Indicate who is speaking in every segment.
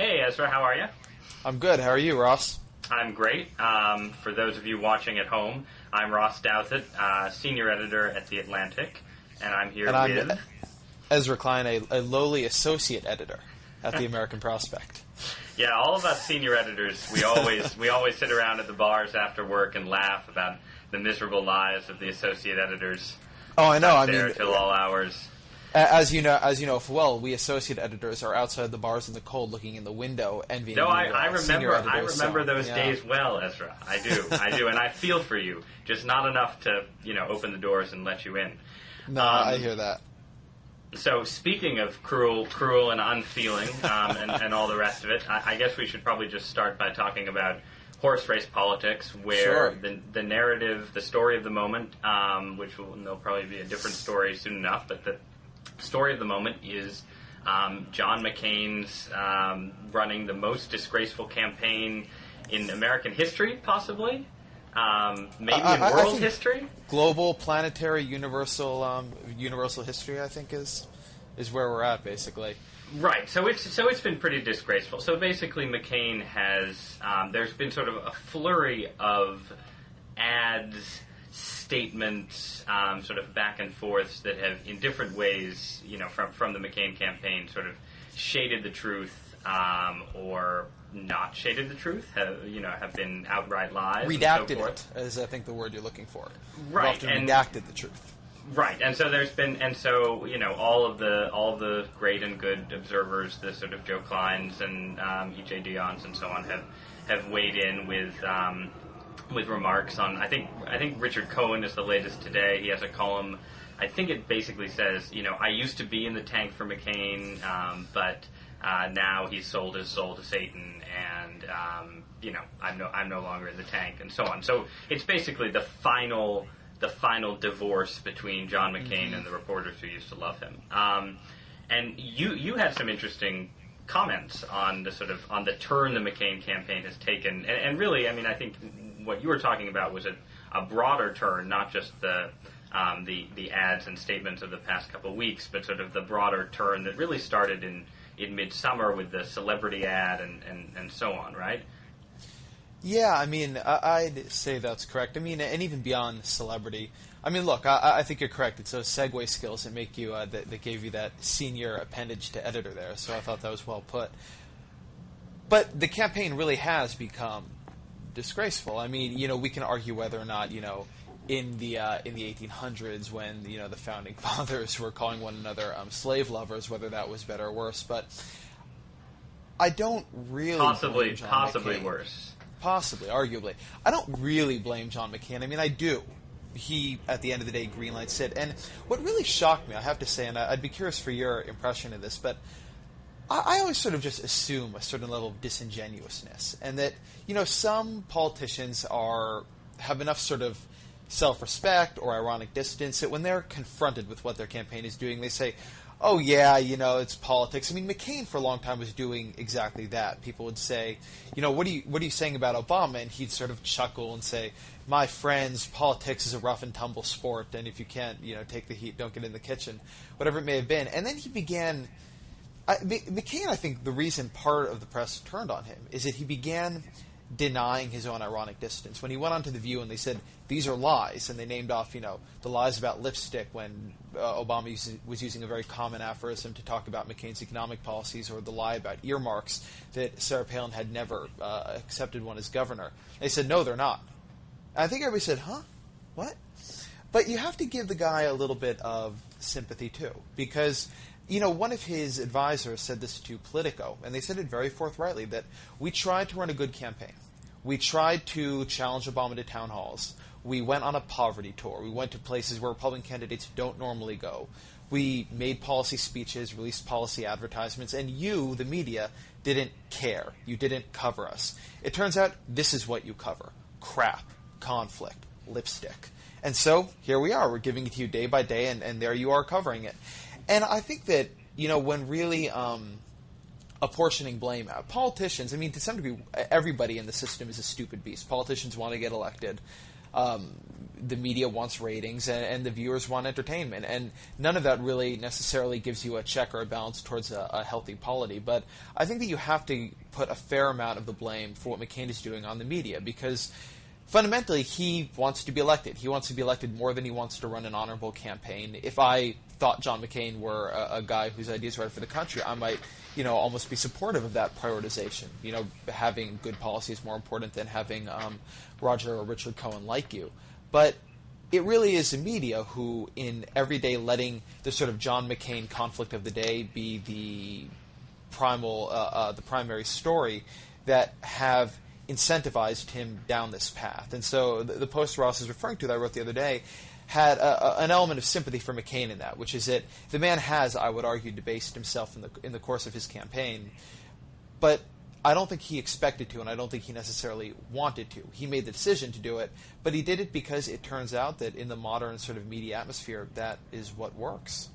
Speaker 1: Hey, Ezra, how are you?
Speaker 2: I'm good. How are you, Ross?
Speaker 1: I'm great. For those of you watching at home, I'm Ross Douthat, senior editor at The Atlantic, and I'm here
Speaker 2: And
Speaker 1: with...
Speaker 2: I'm Ezra Klein, a lowly associate editor at the American Prospect.
Speaker 1: Yeah, all of us senior editors, we always sit around at the bars after work and laugh about the miserable lives of the associate editors.
Speaker 2: Oh, I know. I
Speaker 1: There
Speaker 2: mean,
Speaker 1: till all hours.
Speaker 2: as you know full well, we associate editors are outside the bars in the cold, looking in the window, envying.
Speaker 1: No,
Speaker 2: you,
Speaker 1: I
Speaker 2: senior
Speaker 1: remember. I
Speaker 2: editors,
Speaker 1: remember
Speaker 2: so,
Speaker 1: those
Speaker 2: yeah.
Speaker 1: days well, Ezra. I do, and I feel for you. Just not enough to, open the doors and let you in.
Speaker 2: No, I hear that.
Speaker 1: So, speaking of cruel and unfeeling, and all the rest of it, I guess we should probably just start by talking about horse race politics, where
Speaker 2: Sure.
Speaker 1: the narrative, the story of the moment, there'll probably be a different story soon enough, but the story of the moment is John McCain's running the most disgraceful campaign in American history, possibly. Maybe in world history?
Speaker 2: Global, planetary, universal history, I think, is where we're at, basically.
Speaker 1: Right. So it's been pretty disgraceful. So basically, McCain has there's been sort of a flurry of ads, statements, sort of back and forths that have, in different ways, from the McCain campaign, sort of shaded the truth, or not shaded the truth, have been outright lies.
Speaker 2: Redacted
Speaker 1: and so forth.
Speaker 2: it, is I think the word you're looking for.
Speaker 1: Right,
Speaker 2: Often
Speaker 1: and
Speaker 2: redacted the truth.
Speaker 1: Right, and so all of the great and good observers, the sort of Joe Kleins and E.J. Dion's and so on, have weighed in with remarks on. I think Richard Cohen is the latest today. He has a column. I think it basically says, I used to be in the tank for McCain, but now he's sold his soul to Satan, and I'm no longer in the tank, and so on. So it's basically the final divorce between John McCain and the reporters who used to love him. And you had some interesting comments on the turn the McCain campaign has taken, and really, I mean, I think what you were talking about was a broader turn, not just the ads and statements of the past couple of weeks, but sort of the broader turn that really started in midsummer with the celebrity ad and so on, right?
Speaker 2: Yeah, I mean, I'd say that's correct. I mean, and even beyond celebrity. I mean, look, I think you're correct. It's those segue skills that make you that gave you that senior appendage to editor there. So I thought that was well put. But the campaign really has become disgraceful. I mean, we can argue whether or not, in the 1800s, when the founding fathers were calling one another slave lovers, whether that was better or worse. But I don't really
Speaker 1: possibly
Speaker 2: McCain.
Speaker 1: Worse.
Speaker 2: Possibly, arguably. I don't really blame John McCain. I mean, I do. He, at the end of the day, greenlights it. And what really shocked me, I have to say, and I'd be curious for your impression of this, but I always sort of just assume a certain level of disingenuousness. And that, some politicians have enough sort of self-respect or ironic distance that when they're confronted with what their campaign is doing, they say, oh, yeah, it's politics. I mean, McCain for a long time was doing exactly that. People would say, what are you saying about Obama? And he'd sort of chuckle and say, my friends, politics is a rough and tumble sport, and if you can't, take the heat, don't get in the kitchen, whatever it may have been. And then he began... McCain, I think the reason part of the press turned on him is that he began denying his own ironic distance. When he went onto The View and they said, these are lies, and they named off, the lies about lipstick when Obama was using a very common aphorism to talk about McCain's economic policies, or the lie about earmarks that Sarah Palin had never accepted one as governor. They said, no, they're not. And I think everybody said, huh? What? But you have to give the guy a little bit of sympathy, too, because... one of his advisors said this to Politico, and they said it very forthrightly, that we tried to run a good campaign. We tried to challenge Obama to town halls. We went on a poverty tour. We went to places where Republican candidates don't normally go. We made policy speeches, released policy advertisements, and you, the media, didn't care. You didn't cover us. It turns out this is what you cover. Crap, conflict, lipstick. And so here we are. We're giving it to you day by day, and there you are covering it. And I think that, when really apportioning blame out, politicians, I mean, to some degree, everybody in the system is a stupid beast. Politicians want to get elected. the media wants ratings and the viewers want entertainment, and none of that really necessarily gives you a check or a balance towards a healthy polity. But I think that you have to put a fair amount of the blame for what McCain is doing on the media, because fundamentally he wants to be elected. He wants to be elected more than he wants to run an honorable campaign. If I thought John McCain were a guy whose ideas were right for the country, I might, almost be supportive of that prioritization. Having good policy is more important than having Roger or Richard Cohen like you. But it really is the media who, in every day, letting the sort of John McCain conflict of the day be the primary story, that have incentivized him down this path. And so the post Ross is referring to that I wrote the other day had an element of sympathy for McCain in that, which is that the man has, I would argue, debased himself in the course of his campaign, but I don't think he expected to, and I don't think he necessarily wanted to. He made the decision to do it, but he did it because it turns out that in the modern sort of media atmosphere, that is what works.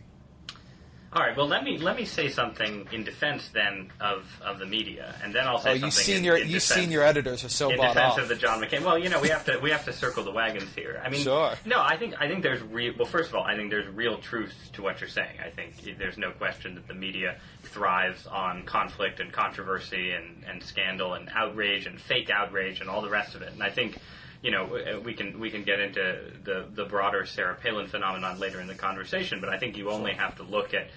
Speaker 1: All right. Well, let me say something in defense then of the media, and then I'll say something.
Speaker 2: You senior editors are so
Speaker 1: in
Speaker 2: bought
Speaker 1: defense
Speaker 2: off
Speaker 1: of the John McCain. Well, we have to circle the wagons here. I mean,
Speaker 2: sure.
Speaker 1: No, I think there's real. Well, first of all, I think there's real truth to what you're saying. I think there's no question that the media thrives on conflict and controversy and scandal and outrage and fake outrage and all the rest of it. And I think, we can get into the broader Sarah Palin phenomenon later in the conversation, but I think you only have to look at,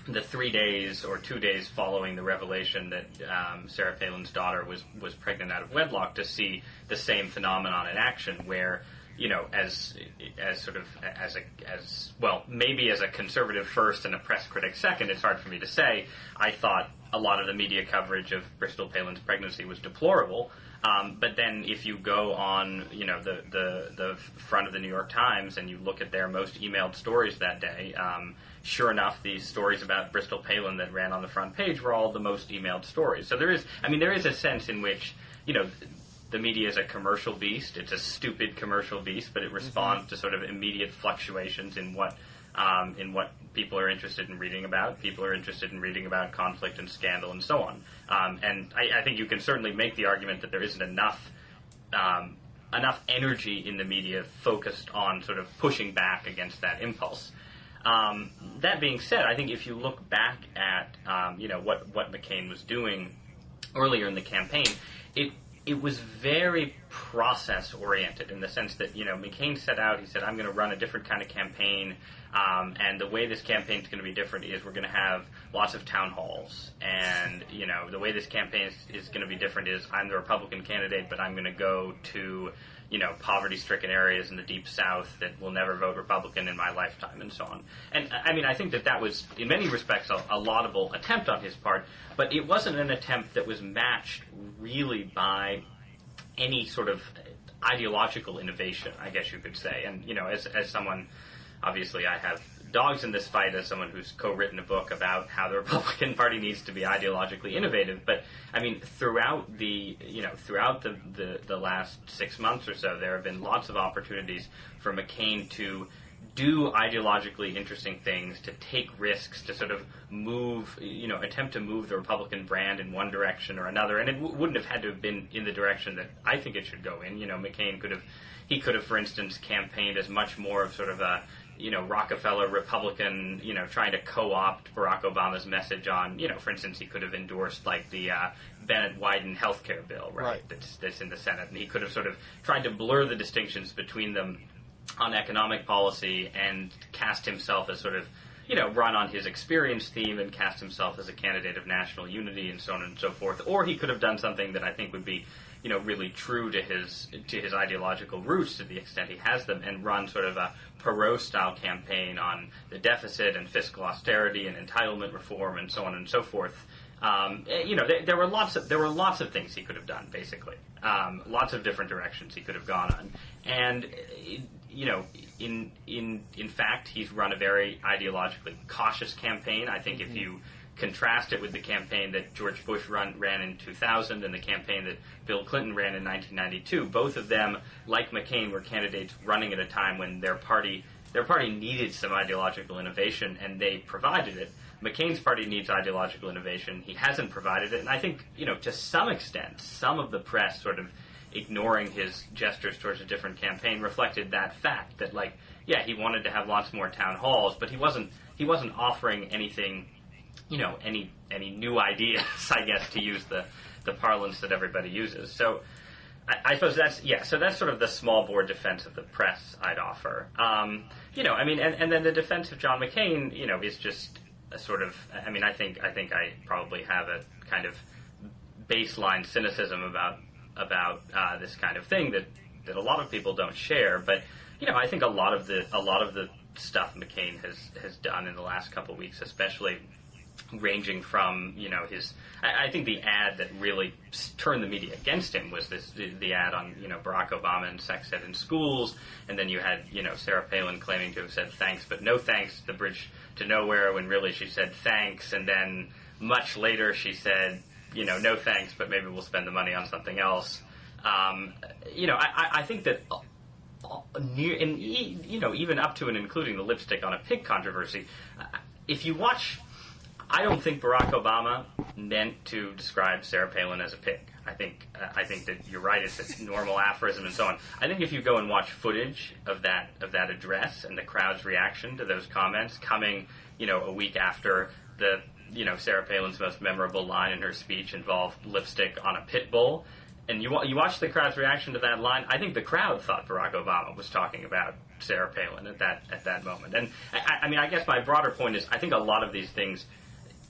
Speaker 1: the 3 days or 2 days following the revelation that Sarah Palin's daughter was pregnant out of wedlock to see the same phenomenon in action, where, maybe as a conservative first and a press critic second, it's hard for me to say. I thought a lot of the media coverage of Bristol Palin's pregnancy was deplorable. But then if you go on, the front of the New York Times and you look at their most emailed stories that day, sure enough, these stories about Bristol Palin that ran on the front page were all the most emailed stories. So there is a sense in which, the media is a commercial beast. It's a stupid commercial beast, but it responds to sort of immediate fluctuations in what people are interested in reading about. People are interested in reading about conflict and scandal and so on. And I think you can certainly make the argument that there isn't enough energy in the media focused on sort of pushing back against that impulse. That being said, I think if you look back at what McCain was doing earlier in the campaign, it was very process-oriented in the sense that, McCain set out, he said, I'm going to run a different kind of campaign, and the way this campaign is going to be different is we're going to have lots of town halls, and, the way this campaign is going to be different is I'm the Republican candidate, but I'm going to go to, poverty-stricken areas in the Deep South that will never vote Republican in my lifetime, and so on. And, I think that was, in many respects, a laudable attempt on his part, but it wasn't an attempt that was matched really by any sort of ideological innovation, I guess you could say. And, as someone, obviously I have dogs in this fight as someone who's co-written a book about how the Republican Party needs to be ideologically innovative. But, throughout the last 6 months or so, there have been lots of opportunities for McCain to do ideologically interesting things, to take risks, to sort of move, attempt to move the Republican brand in one direction or another. And it wouldn't have had to have been in the direction that I think it should go in. McCain could have, for instance, campaigned as much more of sort of a, Rockefeller Republican, trying to co-opt Barack Obama's message on, for instance, he could have endorsed like the Bennett-Wyden healthcare bill, right? That's in the Senate, and he could have sort of tried to blur the distinctions between them on economic policy and cast himself as sort of, run on his experience theme and cast himself as a candidate of national unity and so on and so forth. Or he could have done something that I think would be, really true to his ideological roots to the extent he has them, and run sort of a Perot-style campaign on the deficit and fiscal austerity and entitlement reform and so on and so forth. There were lots of things he could have done, basically. Lots of different directions he could have gone on, and in fact, he's run a very ideologically cautious campaign. I think if you contrast it with the campaign that George Bush ran in 2000 and the campaign that Bill Clinton ran in 1992, both of them, like McCain, were candidates running at a time when their party needed some ideological innovation, and they provided it. McCain's party needs ideological innovation. He hasn't provided it, and I think, to some extent, some of the press sort of ignoring his gestures towards a different campaign reflected that fact that, like, yeah, he wanted to have lots more town halls, but he wasn't offering anything, any new ideas, I guess, to use the parlance that everybody uses. So I suppose so that's sort of the small bore defense of the press I'd offer. And then the defense of John McCain, is just a sort of, I think I probably have a kind of baseline cynicism about this kind of thing that a lot of people don't share, but I think a lot of the stuff McCain has done in the last couple of weeks, especially ranging from I think the ad that really turned the media against him was the ad on Barack Obama and sex ed in schools, and then you had Sarah Palin claiming to have said thanks but no thanks, the bridge to nowhere, when really she said thanks, and then much later she said no thanks, but maybe we'll spend the money on something else. I think that even up to and including the lipstick on a pig controversy, if you watch, I don't think Barack Obama meant to describe Sarah Palin as a pig. I think that you're right. It's a normal aphorism and so on. I think if you go and watch footage of that address and the crowd's reaction to those comments coming, a week after the Sarah Palin's most memorable line in her speech involved lipstick on a pit bull, and you watch the crowd's reaction to that line, I think the crowd thought Barack Obama was talking about Sarah Palin at that moment. And I guess my broader point is, I think a lot of these things,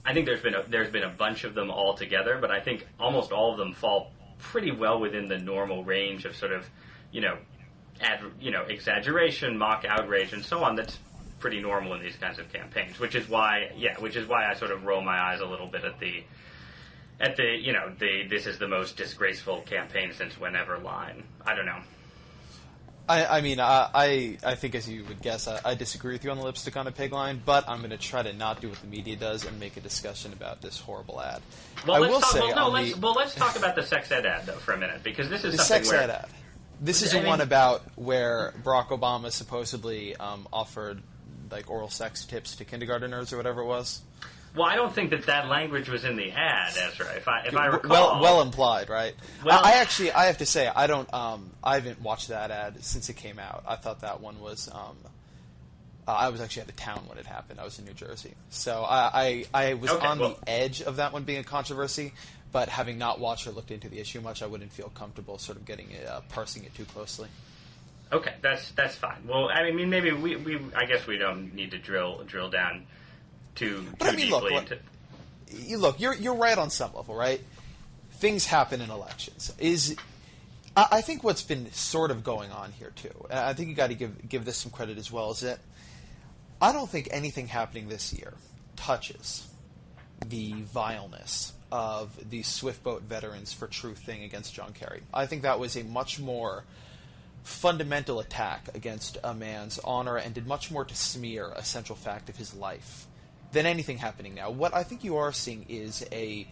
Speaker 1: I think there's been a bunch of them all together, but I think almost all of them fall pretty well within the normal range of sort of, exaggeration, mock outrage, and so on. That's pretty normal in these kinds of campaigns, which is why I sort of roll my eyes a little bit at the this is the most disgraceful campaign since whenever line. I don't know.
Speaker 2: I think, as you would guess, I disagree with you on the lipstick on a pig line, but I'm going to try to not do what the media does and make a discussion about this horrible ad.
Speaker 1: Let's talk about the sex ed ad, though, for a minute, because this is
Speaker 2: the
Speaker 1: something
Speaker 2: sex ed ad. This is one about where Barack Obama supposedly offered like oral sex tips to kindergarteners or whatever it was.
Speaker 1: Well, I don't think that language was in the ad, Ezra. If I recall,
Speaker 2: well implied, right?
Speaker 1: Well,
Speaker 2: I have to say, I haven't watched that ad since it came out. I thought that one was. I was actually out of town when it happened. I was in New Jersey, so I was the edge of that one being a controversy. But having not watched or looked into the issue much, I wouldn't feel comfortable sort of parsing it too closely.
Speaker 1: Okay, that's fine. Well, maybe I guess we don't need to drill down too deeply into.
Speaker 2: Look, you're right on some level, right? Things happen in elections. I think what's been sort of going on here too, and I think you got to give this some credit as well, is that I don't think anything happening this year touches the vileness of the Swift Boat Veterans for Truth thing against John Kerry. I think that was a much more fundamental attack against a man's honor and did much more to smear a central fact of his life than anything happening now. What I think you are seeing is a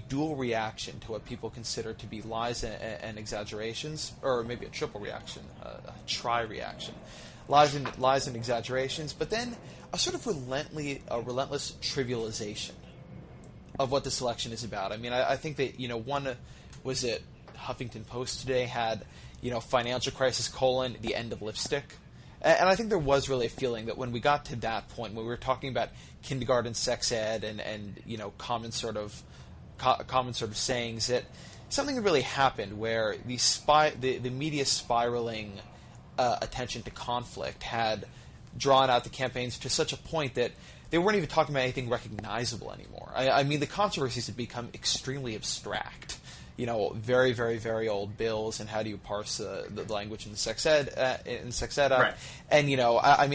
Speaker 2: dual reaction to what people consider to be lies and exaggerations, or maybe a triple reaction, a tri-reaction. Lies and exaggerations, but then a sort of relentless trivialization of what this election is about. I think that, one was it Huffington Post today had, financial crisis, the end of lipstick. And I think there was really a feeling that when we got to that point, when we were talking about kindergarten sex ed and common sort of sayings, that something really happened where the media spiraling attention to conflict had drawn out the campaigns to such a point that they weren't even talking about anything recognizable anymore. The controversies had become extremely abstract. Very, very, very old bills, and how do you parse the language in the sex ed
Speaker 1: right.
Speaker 2: And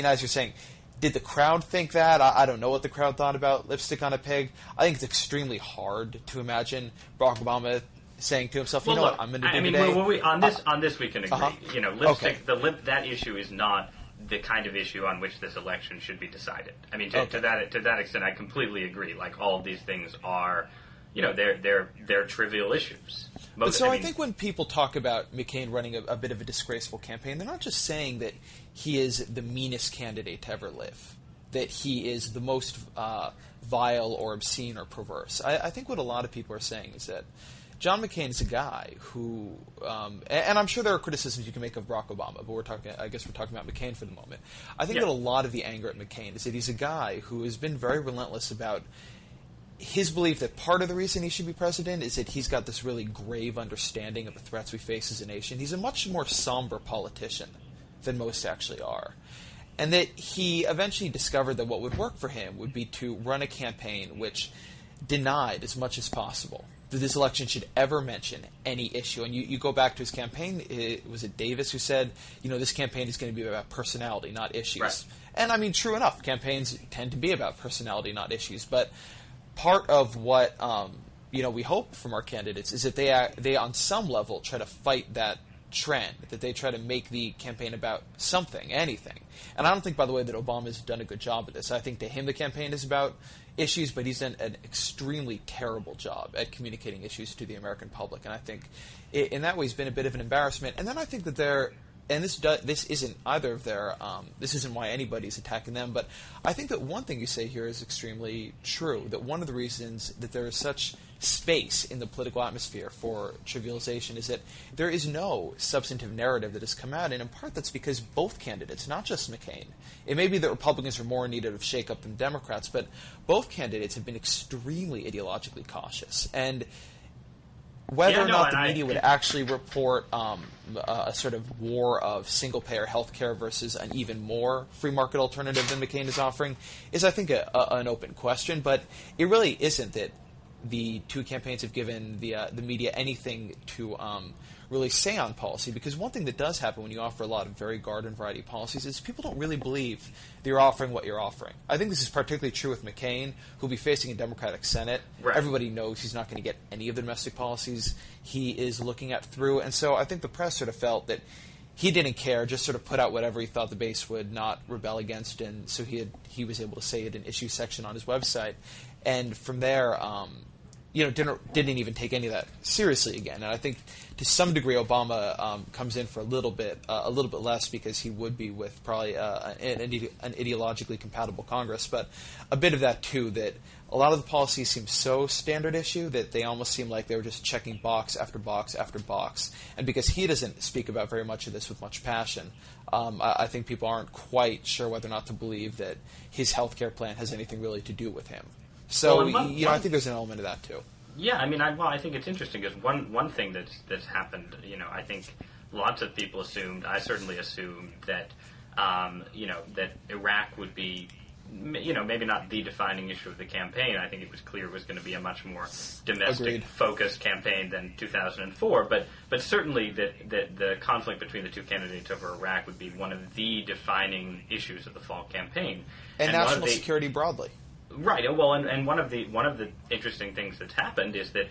Speaker 2: as you're saying, did the crowd think that? I don't know what the crowd thought about lipstick on a pig. I think it's extremely hard to imagine Barack Obama saying to himself,
Speaker 1: "Well, look,
Speaker 2: what I'm going to do today."
Speaker 1: On this we can agree. Lipstick,
Speaker 2: okay.
Speaker 1: That issue is not the kind of issue on which this election should be decided. To that extent, I completely agree. Like, all of these things are, they're trivial issues.
Speaker 2: I think when people talk about McCain running a bit of a disgraceful campaign, they're not just saying that he is the meanest candidate to ever live, that he is the most vile or obscene or perverse. I think what a lot of people are saying is that John McCain is a guy who, and I'm sure there are criticisms you can make of Barack Obama, but I guess we're talking about McCain for the moment. I think that a lot of the anger at McCain is that he's a guy who has been very relentless about his belief that part of the reason he should be president is that he's got this really grave understanding of the threats we face as a nation. He's a much more somber politician than most actually are. And that he eventually discovered that what would work for him would be to run a campaign which denied as much as possible that this election should ever mention any issue. And you go back to his campaign, was it Davis who said, this campaign is going to be about personality, not issues.
Speaker 1: Right.
Speaker 2: And I mean, true enough, campaigns tend to be about personality, not issues. But part of what we hope from our candidates is that they on some level try to fight that trend, that they try to make the campaign about something, anything. And I don't think, by the way, that Obama's done a good job at this. I think to him the campaign is about issues, but he's done an extremely terrible job at communicating issues to the American public. And I think in that way he's been a bit of an embarrassment. And then I think that this isn't either of their, this isn't why anybody's attacking them, but I think that one thing you say here is extremely true, that one of the reasons that there is such space in the political atmosphere for trivialization is that there is no substantive narrative that has come out, and in part that's because both candidates, not just McCain, it may be that Republicans are more in need of shake-up than Democrats, but both candidates have been extremely ideologically cautious. And whether or not the media would actually report a sort of war of single-payer health care versus an even more free-market alternative than McCain is offering is, I think, an open question. But it really isn't that the two campaigns have given the media anything to really say on policy, because one thing that does happen when you offer a lot of very garden variety policies is people don't really believe that you're offering what you're offering. I think this is particularly true with McCain, who'll be facing a Democratic Senate.
Speaker 1: Right.
Speaker 2: Everybody knows he's not going to get any of the domestic policies he is looking at through, and so I think the press sort of felt that he didn't care, just sort of put out whatever he thought the base would not rebel against, and so he was able to say it in issue section on his website, and from there didn't even take any of that seriously again. And I think to some degree Obama comes in for a little bit less because he would be with probably an ideologically compatible Congress, but a bit of that too, that a lot of the policies seem so standard issue that they almost seem like they were just checking box after box after box. And because he doesn't speak about very much of this with much passion, I think people aren't quite sure whether or not to believe that his health care plan has anything really to do with him. So, I think there's an element of that, too.
Speaker 1: Yeah, I mean, I think it's interesting because one thing that's happened, I think lots of people assumed, I certainly assumed that, that Iraq would be, maybe not the defining issue of the campaign. I think it was clear it was going to be a much more domestic-focused campaign than 2004, but certainly that the conflict between the two candidates over Iraq would be one of the defining issues of the fall campaign.
Speaker 2: And national security broadly.
Speaker 1: Right. Well, and one of the interesting things that's happened is that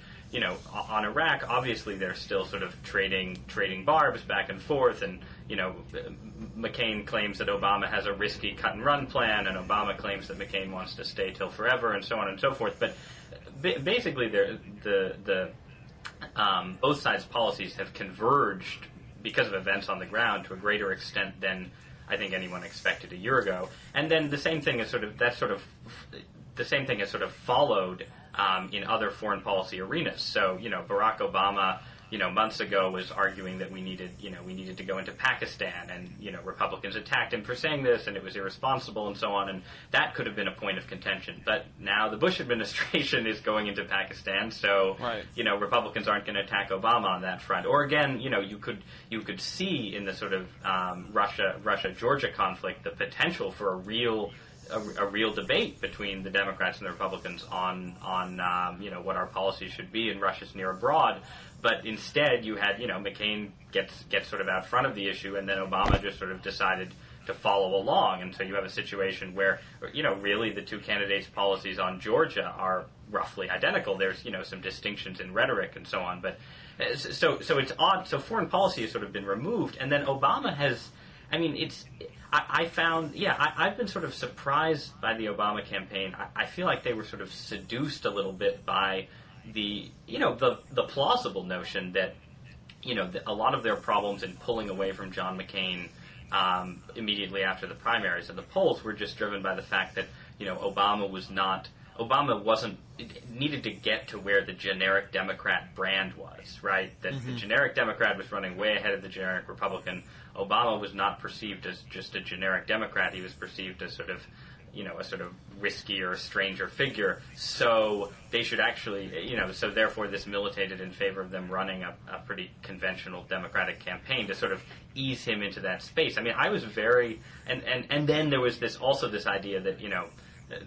Speaker 1: on Iraq, obviously they're still sort of trading barbs back and forth, and McCain claims that Obama has a risky cut and run plan, and Obama claims that McCain wants to stay till forever, and so on and so forth. But basically, the both sides' policies have converged because of events on the ground to a greater extent than I think anyone expected a year ago. And then the same thing has sort of followed in other foreign policy arenas. So, Barack Obama, months ago was arguing that we needed to go into Pakistan, and, Republicans attacked him for saying this, and it was irresponsible and so on, and that could have been a point of contention. But now the Bush administration is going into Pakistan, so,
Speaker 2: right.
Speaker 1: Republicans aren't going to attack Obama on that front. Or again, you could see in the sort of Russia-Georgia conflict the potential for a real debate between the Democrats and the Republicans on what our policy should be in Russia's near abroad. But instead, you had McCain gets sort of out front of the issue, and then Obama just sort of decided to follow along, and so you have a situation where really the two candidates' policies on Georgia are roughly identical. There's some distinctions in rhetoric and so on, but so it's odd. So foreign policy has sort of been removed, and then Obama has. I mean, I've been sort of surprised by the Obama campaign. I feel like they were sort of seduced a little bit by the plausible notion that, a lot of their problems in pulling away from John McCain immediately after the primaries and the polls were just driven by the fact that, Obama was not Obama needed to get to where the generic Democrat brand was, right? That the generic Democrat was running way ahead of the generic Republican. Obama was not perceived as just a generic Democrat. He was perceived as sort of riskier, stranger figure. So they should actually, so therefore this militated in favor of them running a pretty conventional Democratic campaign to sort of ease him into that space. I mean, I was very, and then there was this idea that,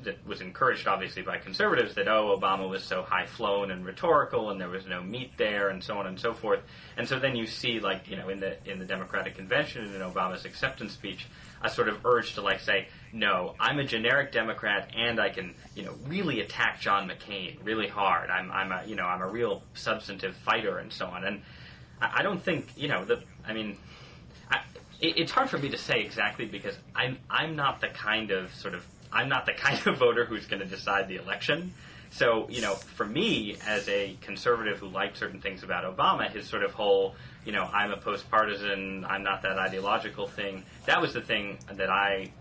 Speaker 1: that was encouraged obviously by conservatives that, Obama was so high-flown and rhetorical and there was no meat there and so on and so forth. And so then you see, like, in the Democratic convention and in Obama's acceptance speech, a sort of urge to say, no, I'm a generic Democrat and I can, really attack John McCain really hard. I'm a real substantive fighter and so on. And I don't think, it's hard for me to say exactly because I'm not the kind of voter who's going to decide the election. So, for me, as a conservative who liked certain things about Obama, his sort of whole, I'm a post-partisan, I'm not that ideological thing, that was the thing that I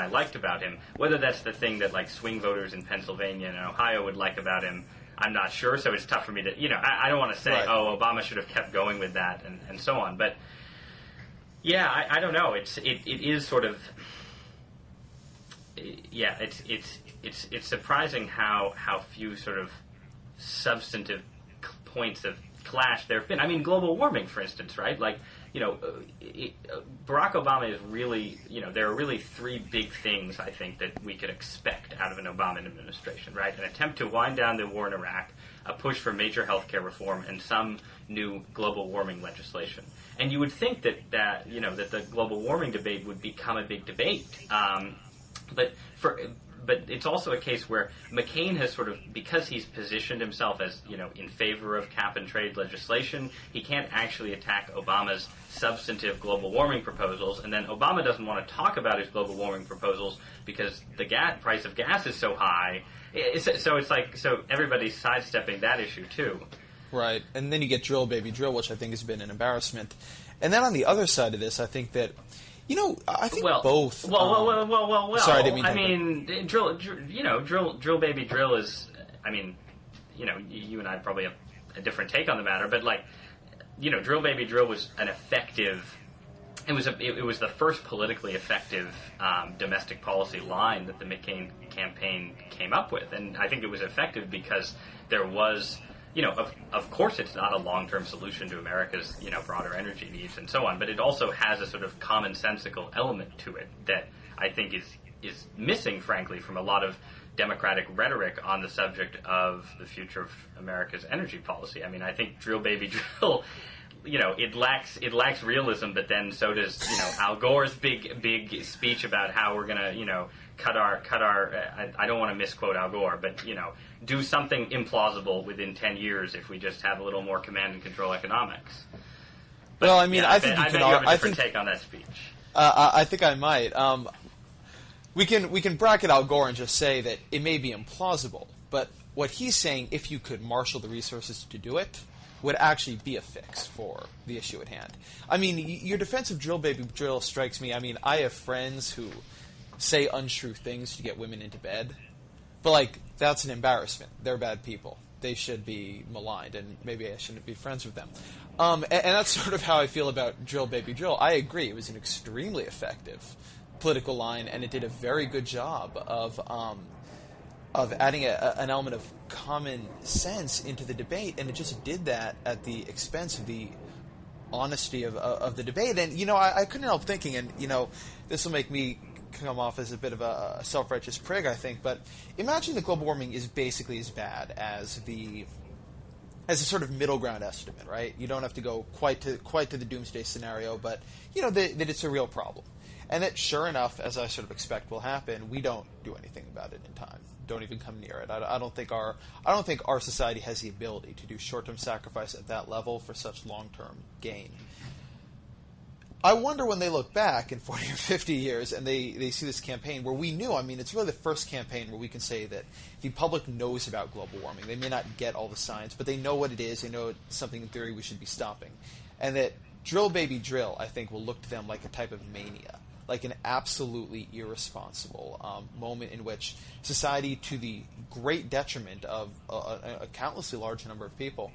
Speaker 1: liked about him. Whether that's the thing that, swing voters in Pennsylvania and Ohio would like about him, I'm not sure, so it's tough for me to, I don't want to say, right, Obama should have kept going with that and so on. But, yeah, I don't know. It is sort of... Yeah, it's surprising how few sort of substantive points of clash there have been. I mean, global warming, for instance, right? Barack Obama is really, there are really three big things, I think, that we could expect out of an Obama administration, right? An attempt to wind down the war in Iraq, a push for major healthcare reform, and some new global warming legislation. And you would think that the global warming debate would become a big debate. But it's also a case where McCain has sort of, because he's positioned himself as, in favor of cap-and-trade legislation, he can't actually attack Obama's substantive global warming proposals, and then Obama doesn't want to talk about his global warming proposals because the price of gas is so high. So everybody's sidestepping that issue, too.
Speaker 2: Right, and then you get drill, baby, drill, which I think has been an embarrassment. And then on the other side of this, I think that... I think both.
Speaker 1: Well.
Speaker 2: Sorry, I didn't mean to.
Speaker 1: I mean, drill, baby, drill is. I mean, you and I probably have a different take on the matter, but drill, baby, drill was an effective. It was the first politically effective domestic policy line that the McCain campaign came up with, and I think it was effective because there was. Of course it's not a long-term solution to America's, broader energy needs and so on, but it also has a sort of commonsensical element to it that I think is missing, frankly, from a lot of Democratic rhetoric on the subject of the future of America's energy policy. I mean, I think drill, baby, drill, it lacks realism, but then so does, Al Gore's big speech about how we're going to, cut our. I don't want to misquote Al Gore, but do something implausible within 10 years if we just have a little more command and control economics. But,
Speaker 2: well, I mean, I think you can.
Speaker 1: You have a different take on that speech.
Speaker 2: I think I might. We can bracket Al Gore and just say that it may be implausible, but what he's saying, if you could marshal the resources to do it, would actually be a fix for the issue at hand. I mean, your defense of drill, baby, drill strikes me. I mean, I have friends who say untrue things to get women into bed, but that's an embarrassment. They're bad people. They should be maligned, and maybe I shouldn't be friends with them. And that's sort of how I feel about drill, baby, drill. I agree. It was an extremely effective political line, and it did a very good job of adding an element of common sense into the debate, and it just did that at the expense of the honesty of the debate. And, I couldn't help thinking, and, this will make me come off as a bit of a self-righteous prig, I think, but imagine that global warming is basically as bad as a sort of middle ground estimate, right? You don't have to go quite to the doomsday scenario, but that it's a real problem, and that sure enough, as I sort of expect will happen, we don't do anything about it in time. Don't even come near it. I don't think our society has the ability to do short-term sacrifice at that level for such long-term gain. I wonder when they look back in 40 or 50 years and they see this campaign where we knew, I mean, it's really the first campaign where we can say that the public knows about global warming. They may not get all the science, but they know what it is. They know it's something in theory we should be stopping. And that drill, baby, drill, I think, will look to them like a type of mania. like an absolutely irresponsible moment in which society, to the great detriment of a countlessly large number of people,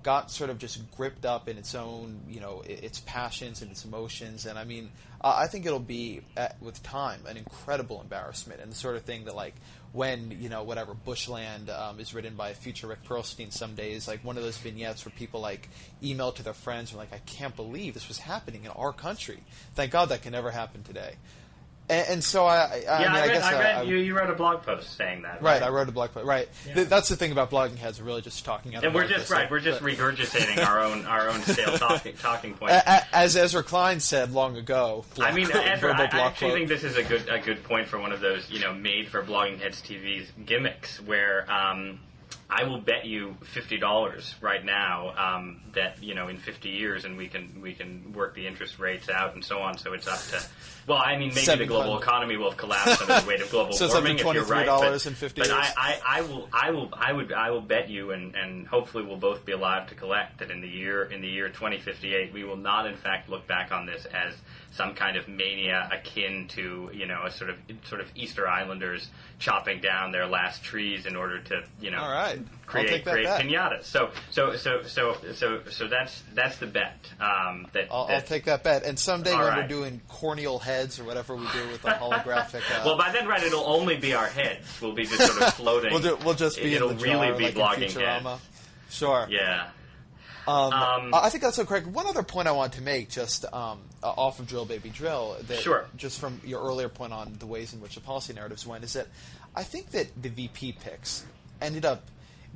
Speaker 2: got sort of just gripped up in its own, its passions and its emotions. And I mean, I think it'll be, with time, an incredible embarrassment, and the sort of thing that, like, when, whatever, Bushland is written by a future Rick Perlstein some days, like one of those vignettes where people, like, email to their friends and are like, I can't believe this was happening in our country. Thank God that can never happen today. And so I read
Speaker 1: you wrote a blog post saying that.
Speaker 2: Right, I wrote a blog post. Right, yeah. That's the thing about blogging heads. We're really just talking out.
Speaker 1: And we're just regurgitating our own stale talking points.
Speaker 2: As Ezra Klein said long ago.
Speaker 1: I actually think this is a good point for one of those made for Blogging Heads TV's gimmicks, where I will bet you $50 right now that in 50 years, and we can work the interest rates out and so on. So it's up to. Well, I mean, maybe the global economy will have collapsed under the weight of global warming. If you're right,
Speaker 2: in 50 years.
Speaker 1: I will bet you, and hopefully we'll both be alive to collect, that in the year 2058 we will not in fact look back on this as some kind of mania akin to a sort of Easter Islanders chopping down their last trees in order to
Speaker 2: All right.
Speaker 1: create piñatas. So that's the bet.
Speaker 2: I'll take that bet. And someday when we're doing corneal heads or whatever we do with the holographic.
Speaker 1: Well, by then, right, it'll only be our heads. We'll be just sort of floating.
Speaker 2: we'll just be.
Speaker 1: It'll
Speaker 2: in the
Speaker 1: really
Speaker 2: jar,
Speaker 1: be
Speaker 2: like
Speaker 1: blogging
Speaker 2: heads. Sure.
Speaker 1: Yeah.
Speaker 2: I think that's so correct. One other point I want to make, just off of Drill Baby Drill, that
Speaker 1: sure.
Speaker 2: Just from your earlier point on the ways in which the policy narratives went, is that I think that the VP picks ended up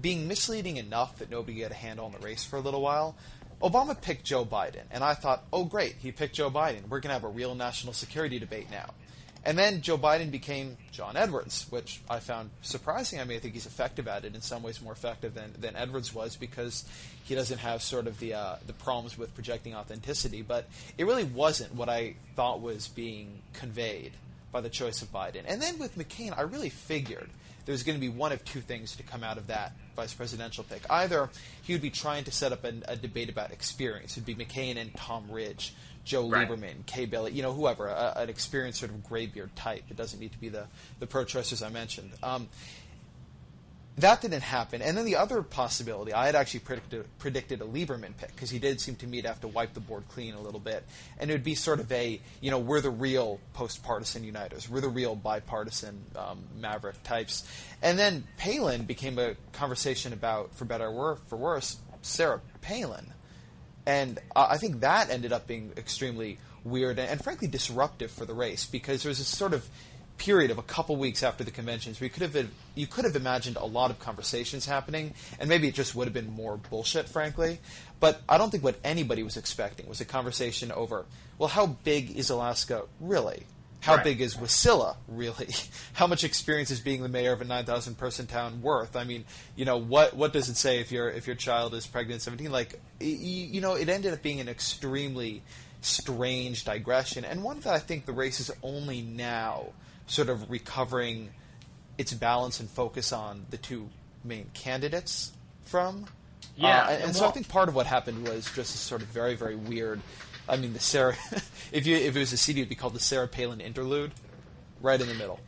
Speaker 2: being misleading enough that nobody had a handle on the race for a little while. Obama picked Joe Biden, and I thought, oh great, he picked Joe Biden. We're going to have a real national security debate now. And then Joe Biden became John Edwards, which I found surprising. I mean, I think he's effective at it, in some ways more effective than Edwards was, because he doesn't have sort of the problems with projecting authenticity. But it really wasn't what I thought was being conveyed by the choice of Biden. And then with McCain, I really figured there was going to be one of two things to come out of that vice presidential pick. Either he would be trying to set up a debate about experience. It would be McCain and Tom Ridge, Joe Lieberman, Kay Bailey, whoever, an experienced sort of graybeard type. It doesn't need to be the pro-choicers I mentioned. That didn't happen. And then the other possibility, I had actually predicted a Lieberman pick, because he did seem to me to have to wipe the board clean a little bit. And it would be sort of we're the real post-partisan uniters. We're the real bipartisan maverick types. And then Palin became a conversation about, for better or for worse, Sarah Palin. And I think that ended up being extremely weird and frankly disruptive for the race, because there was this sort of period of a couple weeks after the conventions where you could have imagined a lot of conversations happening, and maybe it just would have been more bullshit, frankly. But I don't think what anybody was expecting was a conversation over, well, how big is Alaska really? How big is Wasilla, really? How much experience is being the mayor of a 9,000-person town worth? I mean, what does it say if your child is pregnant at 17? Like, it ended up being an extremely strange digression, and one that I think the race is only now sort of recovering its balance and focus on the two main candidates from.
Speaker 1: Yeah.
Speaker 2: And so I think part of what happened was just a sort of very, very weird. I mean, the Sarah. if it was a CD, it'd be called the Sarah Palin interlude, right in the middle.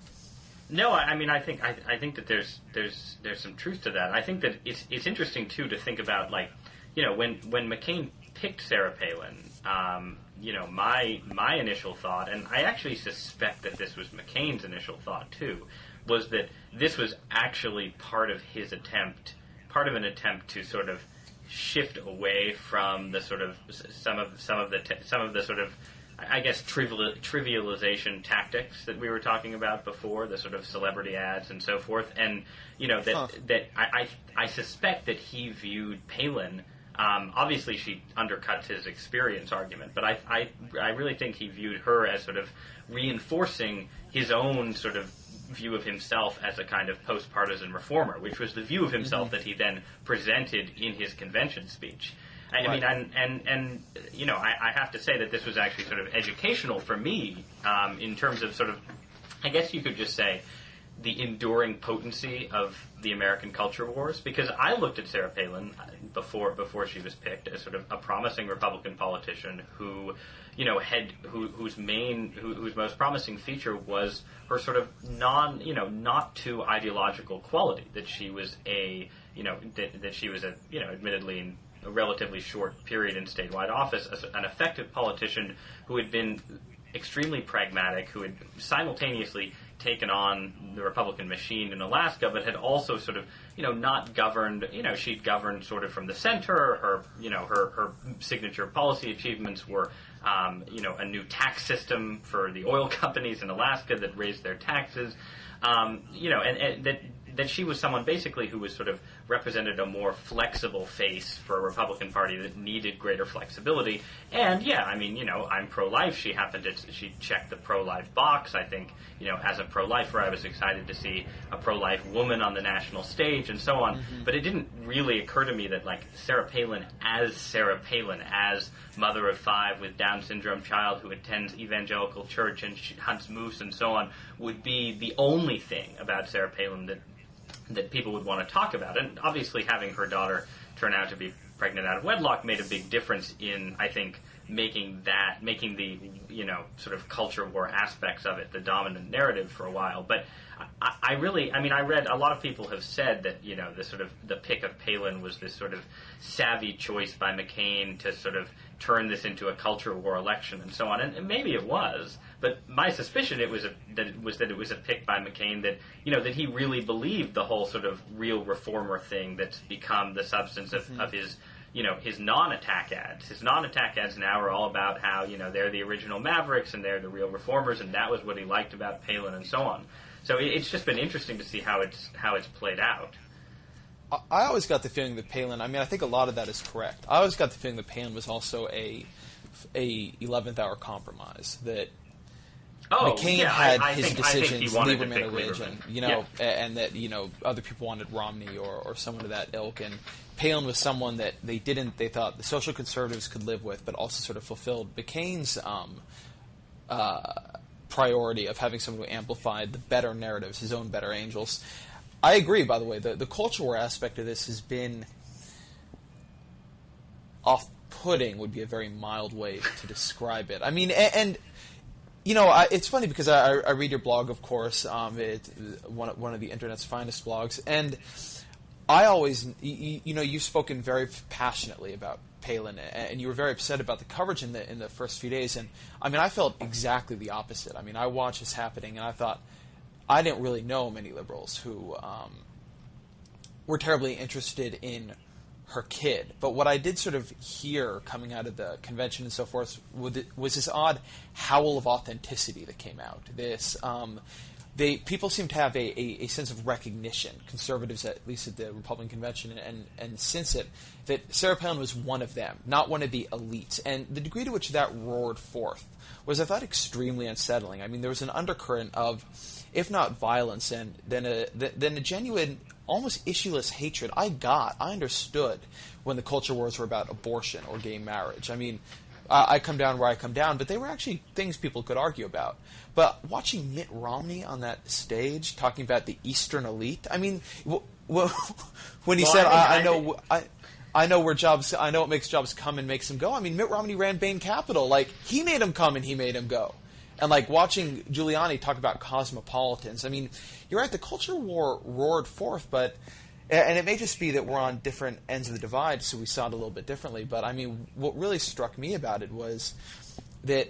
Speaker 1: No, I mean, I think that there's some truth to that. I think that it's interesting too to think about, like, when McCain picked Sarah Palin, my initial thought, and I actually suspect that this was McCain's initial thought too, was that this was actually part of an attempt to sort of shift away from the sort of some of the sort of, I guess, trivialization tactics that we were talking about before, the sort of celebrity ads and so forth, and that I suspect that he viewed Palin. Obviously, she undercuts his experience argument, but I really think he viewed her as sort of reinforcing his own sort of view of himself as a kind of post-partisan reformer, which was the view of himself that he then presented in his convention speech. I mean, I have to say that this was actually sort of educational for me in terms of sort of, I guess you could just say, the enduring potency of the American culture wars, because I looked at Sarah Palin before she was picked as sort of a promising Republican politician who, whose most promising feature was her sort of not too ideological quality, that she was admittedly in a relatively short period in statewide office, an effective politician who had been extremely pragmatic, who had simultaneously taken on the Republican machine in Alaska, but had also sort of, not governed, she'd governed sort of from the center. Her signature policy achievements were, a new tax system for the oil companies in Alaska that raised their taxes, and that she was someone basically who was sort of represented a more flexible face for a Republican Party that needed greater flexibility. And I'm pro-life. She checked the pro-life box. I think, as a pro-lifer, I was excited to see a pro-life woman on the national stage and so on. Mm-hmm. But it didn't really occur to me that, Sarah Palin, as mother of 5 with Down syndrome child who attends evangelical church and hunts moose and so on, would be the only thing about Sarah Palin that people would want to talk about. And obviously having her daughter turn out to be pregnant out of wedlock made a big difference in, I think, making the, sort of culture war aspects of it the dominant narrative for a while. But I read a lot of people have said that, the pick of Palin was this sort of savvy choice by McCain to sort of turn this into a culture war election and so on. And maybe it was. But my suspicion that it was a pick by McCain that he really believed the whole sort of real reformer thing that's become the substance of his his non-attack ads. His non-attack ads now are all about how they're the original Mavericks and they're the real reformers, and that was what he liked about Palin and so on. So it's just been interesting to see how it's played out.
Speaker 2: I always got the feeling that Palin. I think a lot of that is correct. I always got the feeling that Palin was also a 11th hour compromise, that McCain had his decisions, Lieberman or Ridge, and that other people wanted Romney or someone of that ilk, and Palin was someone that they thought the social conservatives could live with, but also sort of fulfilled McCain's priority of having someone who amplified the better narratives, his own better angels. I agree, by the way. The culture war aspect of this has been off-putting, would be a very mild way to describe it. It's funny because I read your blog, of course. It's one of the internet's finest blogs, and I always, you've spoken very passionately about Palin, and you were very upset about the coverage in the first few days. And I felt exactly the opposite. I watched this happening, and I thought I didn't really know many liberals who were terribly interested in her kid. But what I did sort of hear coming out of the convention and so forth was this odd howl of authenticity that came out. This people seem to have a sense of recognition, conservatives at least at the Republican convention and since it, that Sarah Palin was one of them, not one of the elites. And the degree to which that roared forth was, I thought, extremely unsettling. There was an undercurrent of, if not violence, and then a genuine, almost issueless hatred. I understood when the culture wars were about abortion or gay marriage. I come down where I come down, but they were actually things people could argue about. But watching Mitt Romney on that stage talking about the Eastern elite, when he said, I know where jobs, I know what makes jobs come and makes them go. Mitt Romney ran Bain Capital. He made them come and he made them go. And watching Giuliani talk about cosmopolitans. You're right, the culture war roared forth, but, and it may just be that we're on different ends of the divide, so we saw it a little bit differently. But what really struck me about it was that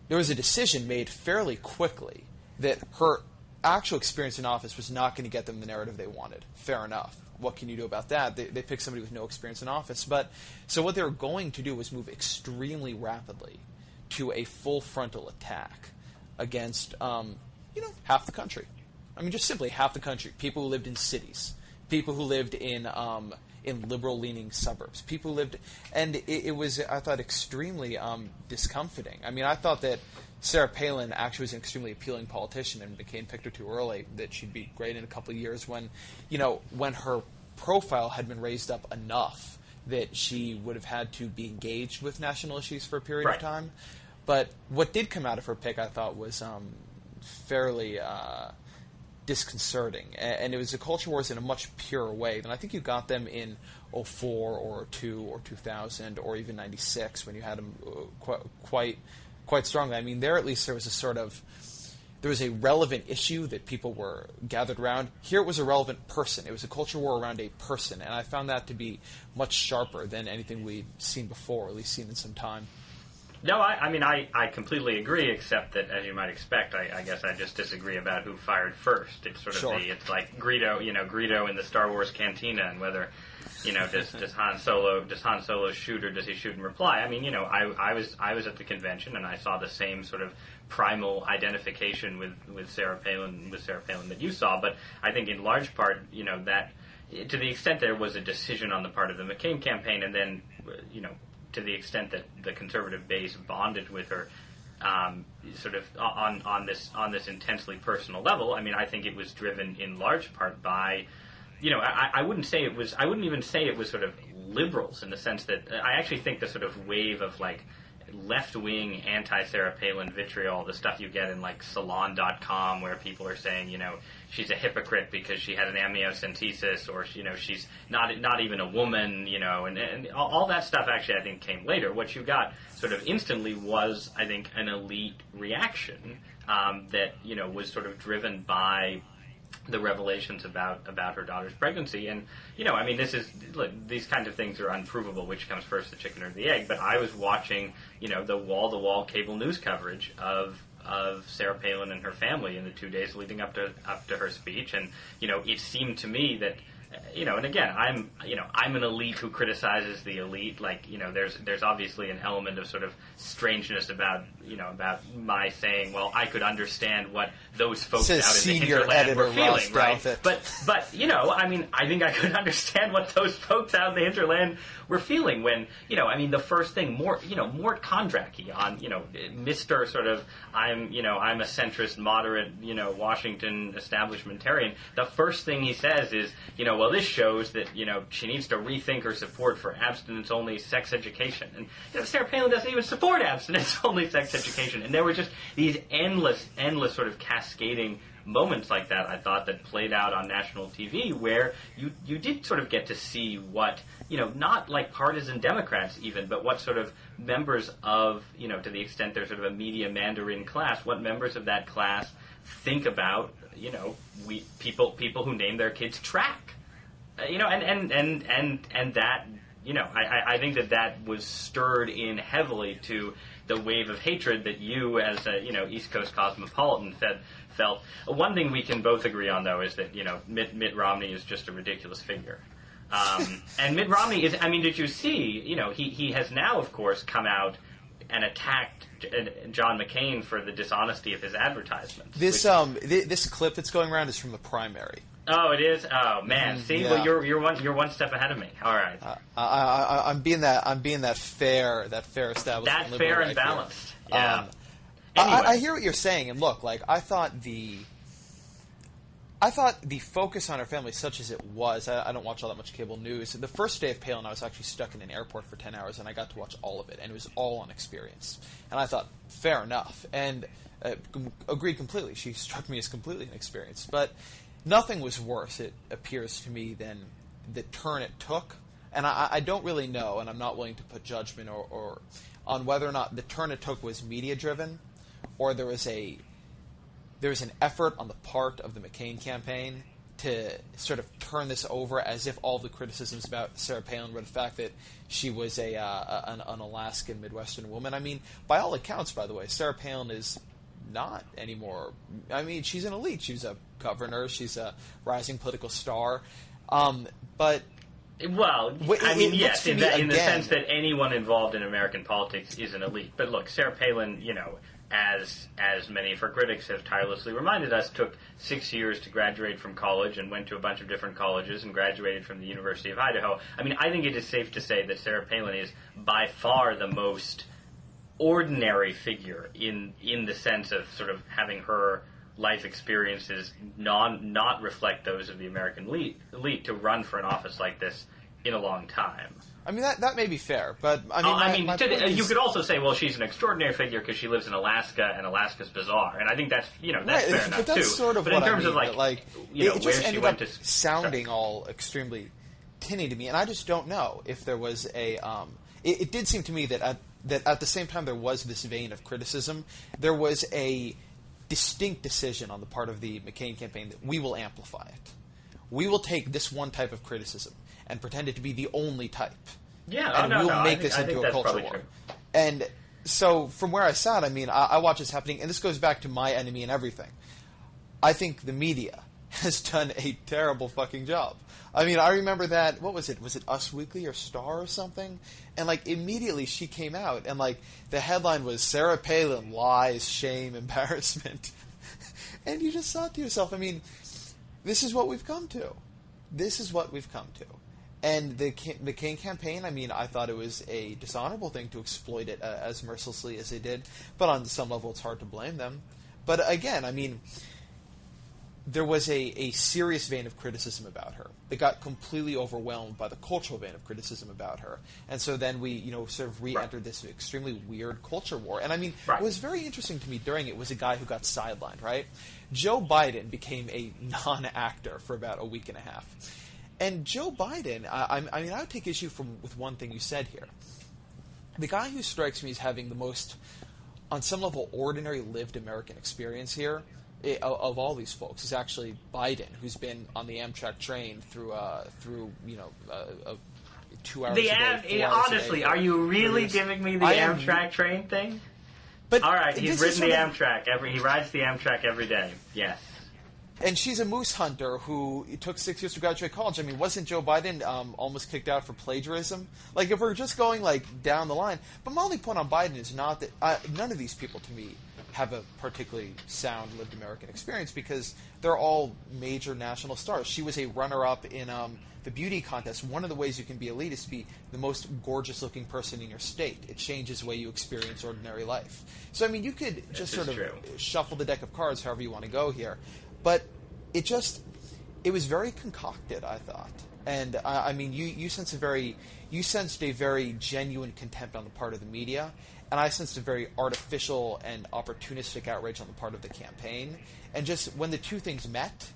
Speaker 2: there was a decision made fairly quickly that her actual experience in office was not going to get them the narrative they wanted. Fair enough. What can you do about that? They picked somebody with no experience in office. But so what they were going to do was move extremely rapidly to a full frontal attack against, half the country. Just simply half the country. People who lived in cities. People who lived in liberal-leaning suburbs. People who lived... And it was, I thought, extremely discomforting. I thought that Sarah Palin actually was an extremely appealing politician, and McCain picked her too early, that she'd be great in a couple of years when her profile had been raised up enough that she would have had to be engaged with national issues for a period of time. But what did come out of her pick, I thought, was fairly disconcerting. And it was a culture wars in a much purer way than I think you got them in 04 or 02 or 2000 or even 96 when you had them quite strongly. I mean, there at least there was a relevant issue that people were gathered around. Here it was a relevant person. It was a culture war around a person, and I found that to be much sharper than anything we'd seen before, or at least seen in some time.
Speaker 1: No, I completely agree, except that, as you might expect, I guess I just disagree about who fired first. It's sort of it's like Greedo in the Star Wars cantina, and whether, does Han Solo shoot or does he shoot in reply? I mean, I was at the convention and I saw the same sort of primal identification with Sarah Palin that you saw, but I think in large part, that to the extent there was a decision on the part of the McCain campaign, and then, to the extent that the conservative base bonded with her, sort of on this intensely personal level. I mean, I think it was driven in large part by, I wouldn't even say it was sort of liberals in the sense that I actually think the sort of wave of like left-wing anti-Sarah Palin vitriol, the stuff you get in like Salon.com where people are saying, she's a hypocrite because she had an amniocentesis, or she's not even a woman, and all that stuff actually I think came later. What you got sort of instantly was, I think, an elite reaction that was sort of driven by the revelations about her daughter's pregnancy. And these kinds of things are unprovable, which comes first, the chicken or the egg. But I was watching the wall-to-wall cable news coverage of Sarah Palin and her family in the 2 days leading up to her speech, and it seemed to me that and again, I'm an elite who criticizes the elite. Like, there's obviously an element of sort of strangeness about my saying, well, I could understand what those folks out in the hinterland were feeling, right? But I think I could understand what those folks out in the hinterland were feeling when, the first thing, Mort Kondracki on, Mr. sort of, I'm a centrist, moderate, Washington establishmentarian. The first thing he says is, well, this shows that, she needs to rethink her support for abstinence-only sex education. And, Sarah Palin doesn't even support abstinence-only sex education. And there were just these endless sort of cascading moments like that, I thought, that played out on national TV, where you did sort of get to see what, not like partisan Democrats even, but what sort of members of, to the extent there's sort of a media Mandarin class, what members of that class think about, people who name their kids Track. And that, I think that was stirred in heavily to the wave of hatred that you, as a, East Coast cosmopolitan, felt. One thing we can both agree on, though, is that, Mitt Romney is just a ridiculous figure. And Mitt Romney is, did you see, he has now, of course, come out and attacked John McCain for the dishonesty of his advertisements.
Speaker 2: This clip that's going around is from the primary.
Speaker 1: Oh, it is. Oh man, see, yeah. Well, you're one step ahead of me. All right.
Speaker 2: I'm being that fair establishment.
Speaker 1: That fair and balanced.
Speaker 2: Here.
Speaker 1: Yeah.
Speaker 2: Anyway. I hear what you're saying, and look, like I thought the focus on her family, such as it was, I don't watch all that much cable news. The first day of Palin, I was actually stuck in an airport for 10 hours, and I got to watch all of it, and it was all on experience. And I thought, fair enough, and agreed completely. She struck me as completely inexperienced, but nothing was worse, it appears to me, than the turn it took. And I don't really know, and I'm not willing to put judgment or on whether or not the turn it took was media-driven, or there was an effort on the part of the McCain campaign to sort of turn this over as if all the criticisms about Sarah Palin were the fact that she was an Alaskan Midwestern woman. I mean, by all accounts, by the way, Sarah Palin is not anymore. I mean, she's an elite. She's a governor. She's a rising political star. But
Speaker 1: well, yes, in the sense that anyone involved in American politics is an elite. But look, Sarah Palin, as many of her critics have tirelessly reminded us, took 6 years to graduate from college and went to a bunch of different colleges and graduated from the University of Idaho. I mean, I think it is safe to say that Sarah Palin is by far the most ordinary figure in the sense of sort of having her life experiences not reflect those of the American elite to run for an office like this in a long time.
Speaker 2: I mean, that may be fair, but I mean,
Speaker 1: you could also say, well, she's an extraordinary figure because she lives in Alaska, and Alaska's bizarre, and I think that's that's fair enough
Speaker 2: but that's
Speaker 1: too.
Speaker 2: Sort of
Speaker 1: but
Speaker 2: what
Speaker 1: in terms
Speaker 2: I mean,
Speaker 1: of
Speaker 2: it just
Speaker 1: where she
Speaker 2: ended
Speaker 1: went
Speaker 2: up
Speaker 1: to
Speaker 2: sounding all extremely tinny to me, and I just don't know if there was a. It did seem to me that at the same time there was this vein of criticism, there was a distinct decision on the part of the McCain campaign that we will amplify it. We will take this one type of criticism and pretend it to be the only type.
Speaker 1: Yeah,
Speaker 2: and we'll make this into a culture war. And so, from where I sat, I mean, I watch this happening, and this goes back to My Enemy and Everything. I think the media has done a terrible fucking job. I mean, I remember that, what was it? Was it Us Weekly or Star or something? And, immediately she came out, and, the headline was, Sarah Palin, lies, shame, embarrassment. And you just thought to yourself, I mean, this is what we've come to. This is what we've come to. And the McCain campaign, I mean, I thought it was a dishonorable thing to exploit it as mercilessly as they did. But on some level, it's hard to blame them. But again, I mean, there was a serious vein of criticism about her. They got completely overwhelmed by the cultural vein of criticism about her. And so then we, sort of re-entered this extremely weird culture war. And I mean, what was very interesting to me during it was a guy who got sidelined, right? Joe Biden became a non-actor for about a week and a half. And Joe Biden, I mean, I would take issue with one thing you said here. The guy who strikes me as having the most, on some level, ordinary lived American experience here, of all these folks, is actually Biden, who's been on the Amtrak train through 2 hours a day.
Speaker 1: Honestly, are you really giving me the Amtrak train thing?
Speaker 2: But
Speaker 1: all right, he's ridden the Amtrak. He rides the Amtrak every day. Yes.
Speaker 2: And she's a moose hunter who it took 6 years to graduate college. I mean, wasn't Joe Biden almost kicked out for plagiarism? If we're just going down the line. But my only point on Biden is not that none of these people, to me, have a particularly sound lived American experience because they're all major national stars. She was a runner-up in the beauty contest. One of the ways you can be elite is to be the most gorgeous-looking person in your state. It changes the way you experience ordinary life. So, I mean, you could just sort of shuffle the deck of cards however you want to go here. But it was very concocted, I thought. And, I mean, you sensed a very genuine contempt on the part of the media, and I sensed a very artificial and opportunistic outrage on the part of the campaign. And just when the two things met,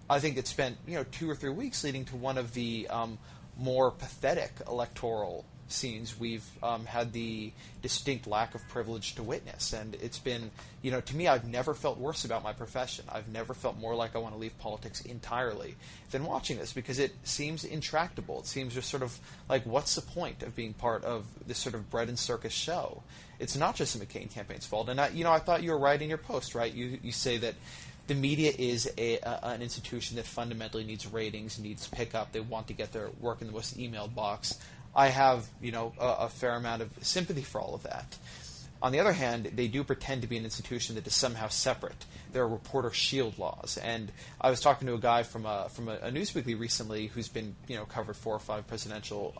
Speaker 2: I think it spent 2 or 3 weeks leading to one of the more pathetic electoral scenes we've had the distinct lack of privilege to witness. And it's been, to me, I've never felt worse about my profession. I've never felt more like I want to leave politics entirely than watching this, because it seems intractable. It seems just sort of what's the point of being part of this sort of bread and circus show? It's not just the McCain campaign's fault. And I thought you were right in your post, right? You say that the media is an institution that fundamentally needs ratings, needs pickup. They want to get their work in the most emailed box. I have, a fair amount of sympathy for all of that. On the other hand, they do pretend to be an institution that is somehow separate. There are reporter shield laws, and I was talking to a guy from a Newsweekly recently who's been, covered 4 or 5 presidential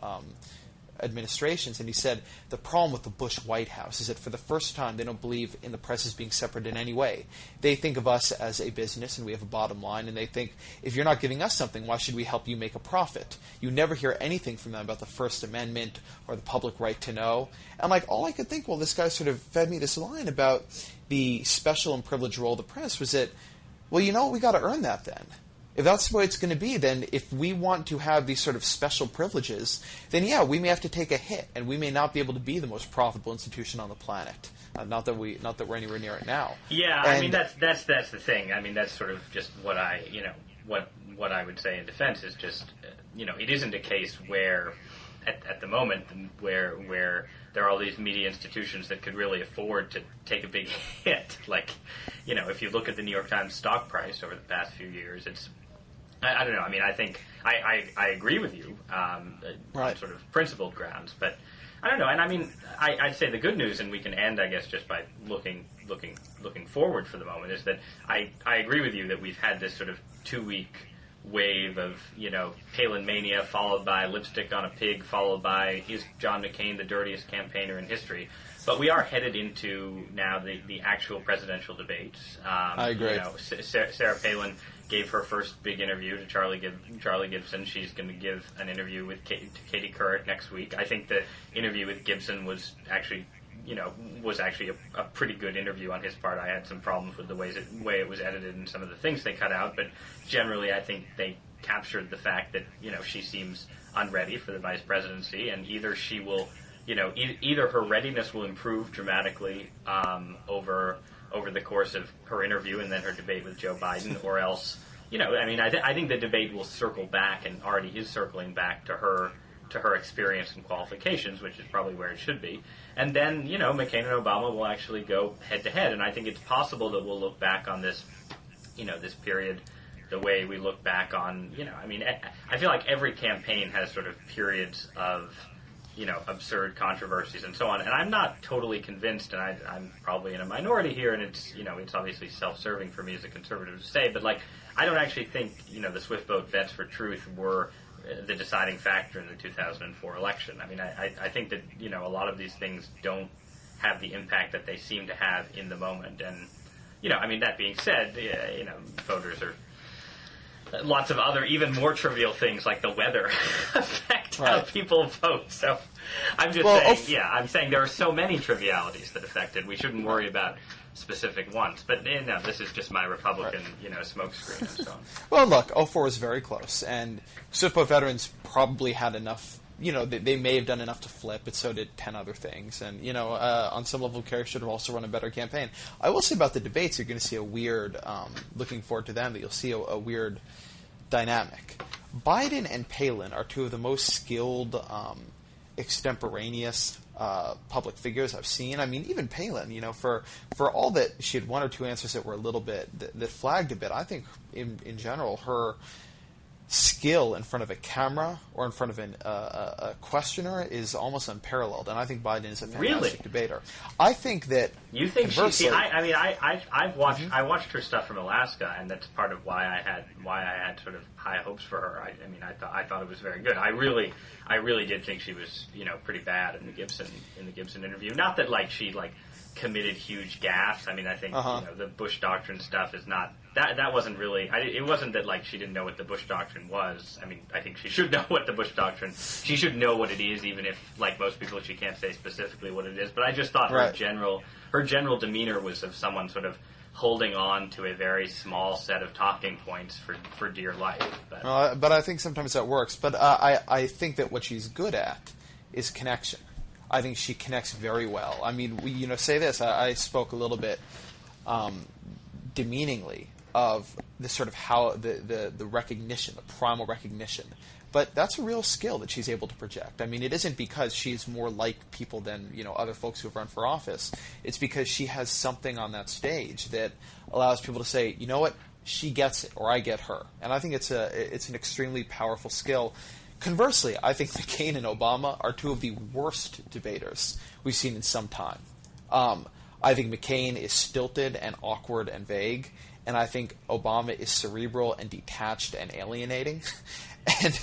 Speaker 2: administrations, and he said the problem with the Bush White House is that for the first time they don't believe in the press as being separate in any way. They think of us as a business and we have a bottom line, and they think if you're not giving us something, why should we help you make a profit? You never hear anything from them about the First Amendment or the public right to know. And all I could think while this guy sort of fed me this line about the special and privileged role of the press was that, well, we got to earn that then. If that's the way it's going to be, then if we want to have these sort of special privileges, then we may have to take a hit, and we may not be able to be the most profitable institution on the planet. Not that we're anywhere near it now.
Speaker 1: Yeah, I mean that's the thing. I mean that's sort of just what I what I would say in defense is just it isn't a case where at the moment where there are all these media institutions that could really afford to take a big hit. If you look at the New York Times stock price over the past few years, it's I don't know. I mean, I think I agree with you on sort of principled grounds, but I don't know. And I mean, I'd say the good news, and we can end, I guess, just by looking forward for the moment, is that I agree with you that we've had this sort of 2-week wave of, Palin mania, followed by lipstick on a pig, followed by is John McCain the dirtiest campaigner in history. But we are headed into now the actual presidential debates.
Speaker 2: I agree.
Speaker 1: Sarah Palin gave her first big interview to Charlie Gibson. She's going to give an interview with Katie Couric next week. I think the interview with Gibson was actually a pretty good interview on his part. I had some problems with the way it was edited and some of the things they cut out, but generally I think they captured the fact that, she seems unready for the vice presidency, and either she will, either her readiness will improve dramatically over the course of her interview and then her debate with Joe Biden, or else, I think the debate will circle back, and already is circling back to her experience and qualifications, which is probably where it should be. And then, McCain and Obama will actually go head-to-head, and I think it's possible that we'll look back on this, this period the way we look back on, I feel like every campaign has sort of periods of, absurd controversies and so on, and I'm not totally convinced, and I'm probably in a minority here, and it's, it's obviously self-serving for me as a conservative to say, but, I don't actually think, the Swift Boat Vets for Truth were the deciding factor in the 2004 election. I think that, a lot of these things don't have the impact that they seem to have in the moment. And, that being said, voters are... Lots of other, even more trivial things like the weather affect how people vote. So I'm just saying, I'm saying there are so many trivialities that affect it. We shouldn't worry about specific ones. But this is just my Republican, smokescreen and so on.
Speaker 2: Well, look, 04 was very close, and Swift Boat veterans probably had enough. They may have done enough to flip, but so did 10 other things. And, on some level, Kerry should have also run a better campaign. I will say about the debates, you're going to see a weird, looking forward to them, that you'll see a weird dynamic. Biden and Palin are two of the most skilled, extemporaneous public figures I've seen. Even Palin, for all that she had one or two answers that were a little bit, that flagged a bit, I think in general, her skill in front of a camera or in front of a questioner is almost unparalleled, and I think Biden is a fantastic debater. I think that
Speaker 1: you think I've watched her stuff from Alaska, and that's part of why I had sort of high hopes for her. I thought it was very good. I really did think she was pretty bad in the Gibson interview. Not that she committed huge gaffes. I think the Bush Doctrine stuff is not that wasn't really. It wasn't that she didn't know what the Bush Doctrine was. I think she should know what the Bush Doctrine. She should know what it is, even if most people she can't say specifically what it is. But I just thought her general demeanor was of someone sort of holding on to a very small set of talking points for dear life.
Speaker 2: But I think sometimes that works. But I think that what she's good at is connection. I think she connects very well. We say this. I spoke a little bit demeaningly of the sort of how the recognition, the primal recognition. But that's a real skill that she's able to project. It isn't because she's more like people than other folks who have run for office. It's because she has something on that stage that allows people to say, you know what, she gets it, or I get her. And I think it's an extremely powerful skill. Conversely, I think McCain and Obama are two of the worst debaters we've seen in some time. I think McCain is stilted and awkward and vague, and I think Obama is cerebral and detached and alienating. And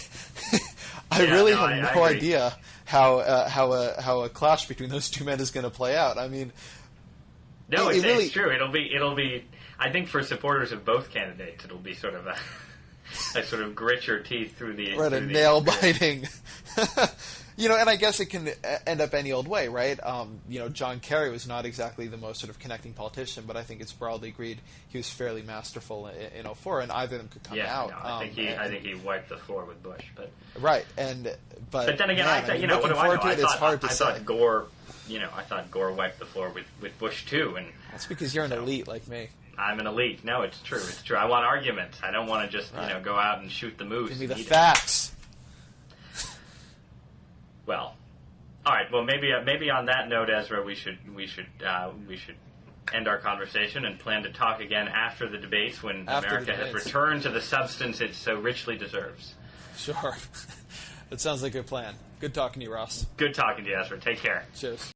Speaker 2: I really have no idea how a clash between those two men is going to play out.
Speaker 1: It's true. It'll be. I think for supporters of both candidates, it'll be sort of a sort of grit your teeth through the
Speaker 2: nail biting. And I guess it can end up any old way, right? John Kerry was not exactly the most sort of connecting politician, but I think it's broadly agreed he was fairly masterful in 04, and either of them could come out.
Speaker 1: I think he wiped the floor with Bush, but
Speaker 2: right, but then again, what do I know? It's hard to say.
Speaker 1: I thought Gore wiped the floor with Bush too, and
Speaker 2: that's because you're an elite like me.
Speaker 1: I'm an elite. No, it's true. It's true. I want arguments. I don't want to just go out and shoot the moose.
Speaker 2: Give me the facts.
Speaker 1: Well, all right. Well, maybe on that note, Ezra, we should end our conversation and plan to talk again after the debates when America has returned to the substance it so richly deserves.
Speaker 2: Sure. That sounds like a plan. Good talking to you, Ross.
Speaker 1: Good talking to you, Ezra. Take care.
Speaker 2: Cheers.